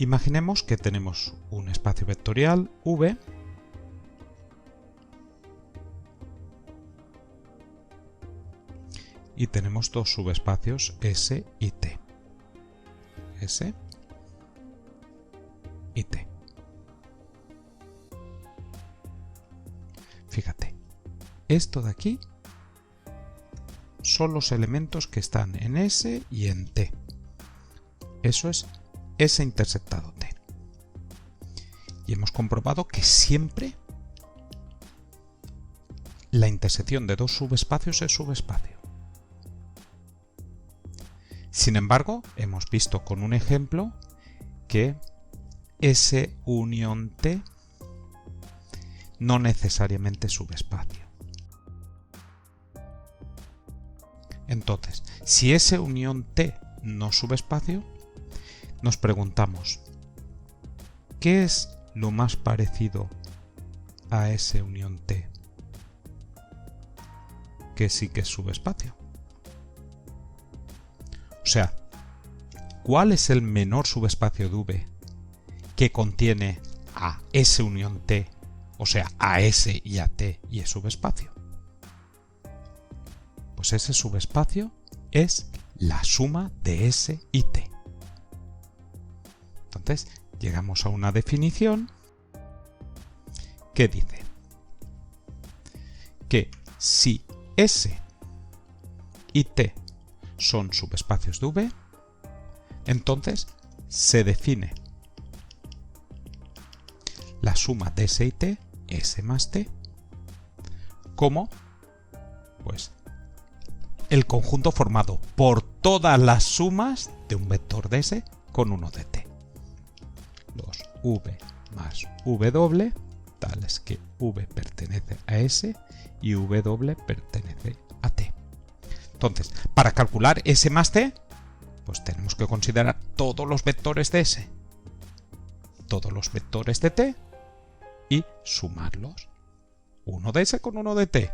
Imaginemos que tenemos un espacio vectorial V y tenemos dos subespacios S y T. S y T. Fíjate, esto de aquí son los elementos que están en S y en T. Eso es S intersectado T. Y hemos comprobado que siempre la intersección de dos subespacios es subespacio. Sin embargo, hemos visto con un ejemplo que S unión T no necesariamente es subespacio. Entonces, si S unión T no es subespacio, nos preguntamos, ¿qué es lo más parecido a S unión T que sí que es subespacio? O sea, ¿cuál es el menor subespacio de V que contiene a S unión T, o sea, a S y a T y es subespacio? Pues ese subespacio es la suma de S y T. Entonces, llegamos a una definición que dice que si S y T son subespacios de V, entonces se define la suma de S y T, S más T, como pues el conjunto formado por todas las sumas de un vector de S con uno de T. Los V más W, tales que V pertenece a S y W pertenece a T. Entonces, para calcular S más T, pues tenemos que considerar todos los vectores de S, todos los vectores de T y sumarlos. Uno de S con uno de T.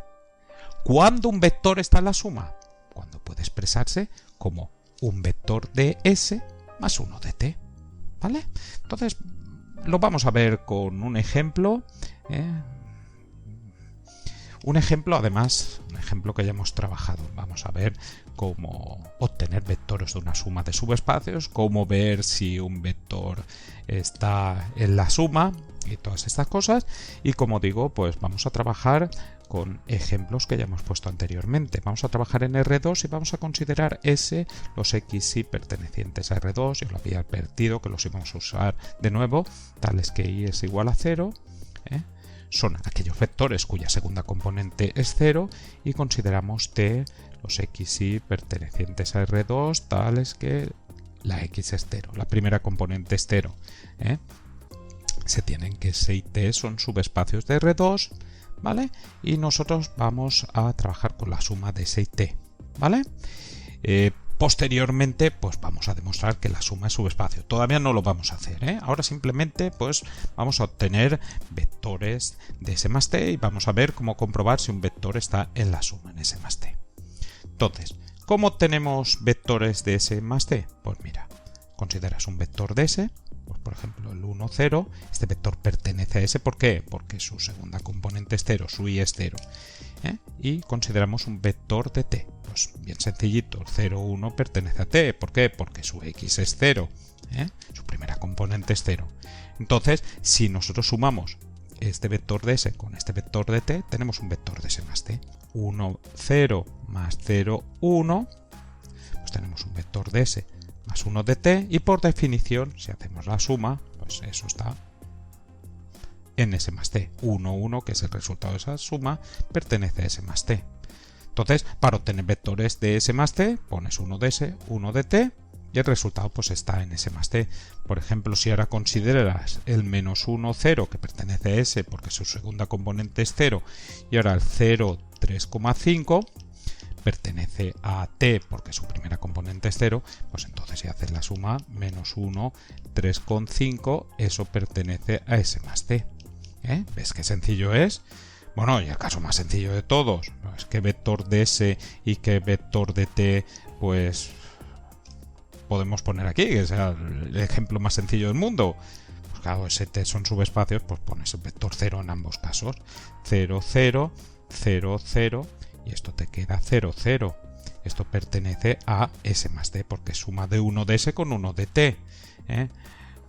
¿Cuándo un vector está en la suma? Cuando puede expresarse como un vector de S más uno de T. ¿Vale? Entonces, lo vamos a ver con un ejemplo. Un ejemplo, además, un ejemplo que ya hemos trabajado. Vamos a ver cómo obtener vectores de una suma de subespacios, cómo ver si un vector está en la suma y todas estas cosas. Y como digo, pues vamos a trabajar con ejemplos que ya hemos puesto anteriormente. Vamos a trabajar en R2 y vamos a considerar S, los X y pertenecientes a R2. Yo lo había advertido que los íbamos a usar de nuevo, tales que Y es igual a 0. Son aquellos vectores cuya segunda componente es 0 y consideramos T, los X y pertenecientes a R2, tales que la X es 0, la primera componente es 0. Se tienen que S y T son subespacios de R2, ¿vale? Y nosotros vamos a trabajar con la suma de S y T, ¿vale? Posteriormente, pues vamos a demostrar que la suma es subespacio. Todavía no lo vamos a hacer, ¿eh? Ahora simplemente, pues vamos a obtener vectores de S más T y vamos a ver cómo comprobar si un vector está en la suma en S más T. Entonces, ¿cómo obtenemos vectores de S más T? Pues mira, consideras un vector de S, pues por ejemplo el 1, 0, este vector pertenece a S, ¿por qué? Porque su segunda componente es 0, su Y es 0. Y consideramos un vector de T. Pues bien sencillito, 0, 1 pertenece a T. ¿Por qué? Porque su X es 0. Su primera componente es 0. Entonces, si nosotros sumamos este vector de S con este vector de T, tenemos un vector de S más T. 1, 0 más 0, 1. Pues tenemos un vector de S más 1 de T. Y por definición, si hacemos la suma, pues eso está en S más T. 1, 1, que es el resultado de esa suma, pertenece a S más T. Entonces, para obtener vectores de S más T, pones 1 de S, 1 de T, y el resultado pues está en S más T. Por ejemplo, si ahora consideras el menos 1, 0, que pertenece a S porque su segunda componente es 0, y ahora el 0, 3,5, pertenece a T porque su primera componente es 0, pues entonces si haces la suma, menos 1, 3,5, eso pertenece a S más T. ¿Ves qué sencillo es? Bueno, y el caso más sencillo de todos, es que vector de S y que vector de T, pues podemos poner aquí, que sea el ejemplo más sencillo del mundo. Pues claro, st son subespacios, pues pones el vector 0 en ambos casos. 0, 0, 0, 0, y esto te queda 0, 0. Esto pertenece a S más t, porque es suma de 1 de S con 1 de t.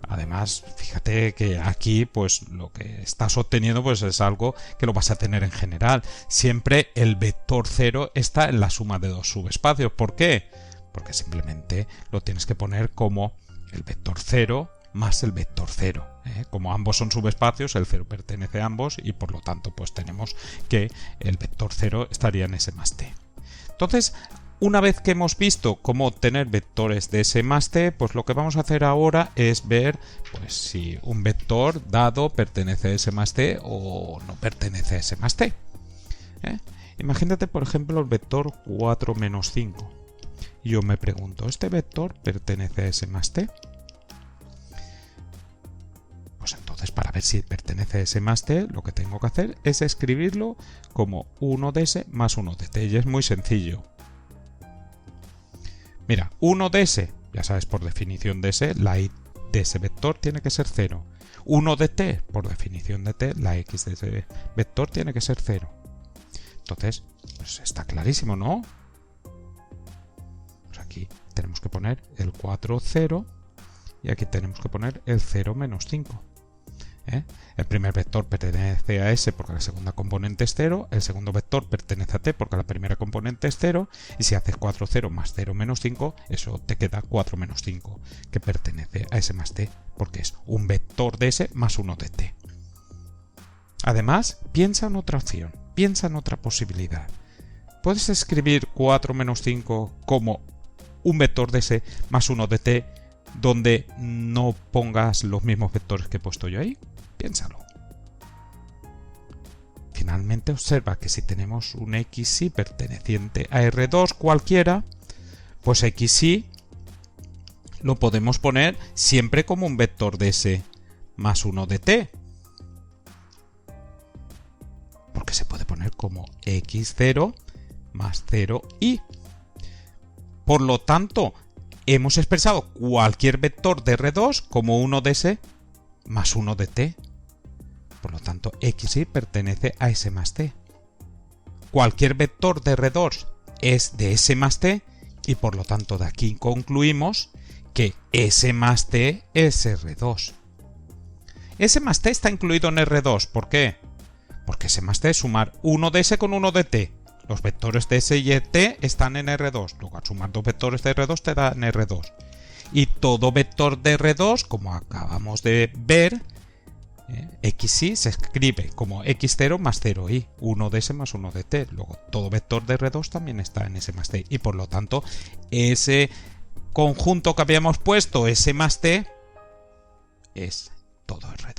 Además, fíjate que aquí pues lo que estás obteniendo pues es algo que lo vas a tener en general. Siempre el vector 0 está en la suma de dos subespacios. ¿Por qué? Porque simplemente lo tienes que poner como el vector 0 más el vector 0. Como ambos son subespacios, el 0 pertenece a ambos y por lo tanto pues tenemos que el vector 0 estaría en S más t. Entonces, una vez que hemos visto cómo obtener vectores de S más t, pues lo que vamos a hacer ahora es ver pues, si un vector dado pertenece a S más t o no pertenece a S más t. Imagínate, por ejemplo, el vector 4 menos 5. Y yo me pregunto, ¿este vector pertenece a S más t? Pues entonces, para ver si pertenece a S más t, lo que tengo que hacer es escribirlo como 1 de S más 1 de t. Y es muy sencillo. Mira, 1 de S, ya sabes, por definición de S, la y de ese vector tiene que ser 0. 1 de t, por definición de t, la x de ese vector tiene que ser 0. Entonces, pues está clarísimo, ¿no? Pues aquí tenemos que poner el 4, 0, y aquí tenemos que poner el 0 menos 5. El primer vector pertenece a S porque la segunda componente es 0, el segundo vector pertenece a t porque la primera componente es 0, y si haces 4, 0 más 0 menos 5, eso te queda 4 menos 5, que pertenece a S más t, porque es un vector de S más 1 de t. Además, piensa en otra opción, piensa en otra posibilidad. Puedes escribir 4 menos 5 como un vector de S más 1 de t, donde no pongas los mismos vectores que he puesto yo ahí. Piénsalo. Finalmente observa que si tenemos un xy perteneciente a R2 cualquiera, pues xy lo podemos poner siempre como un vector de S más 1 de t. Porque se puede poner como x0 más 0y. Por lo tanto, hemos expresado cualquier vector de R2 como 1 de S más 1 de t. Por lo tanto, xy pertenece a S más t. Cualquier vector de R2 es de S más t y por lo tanto de aquí concluimos que S más t es R2. S más t está incluido en R2. ¿Por qué? Porque S más t es sumar 1 de S con 1 de t. Los vectores de S y t están en R2. Luego al sumar dos vectores de R2 te dan R2. Y todo vector de R2, como acabamos de ver, xy se escribe como x0 más 0y, 1 de S más 1 de t. Luego todo vector de R2 también está en S más t. Y por lo tanto, ese conjunto que habíamos puesto, S más t, es todo R2.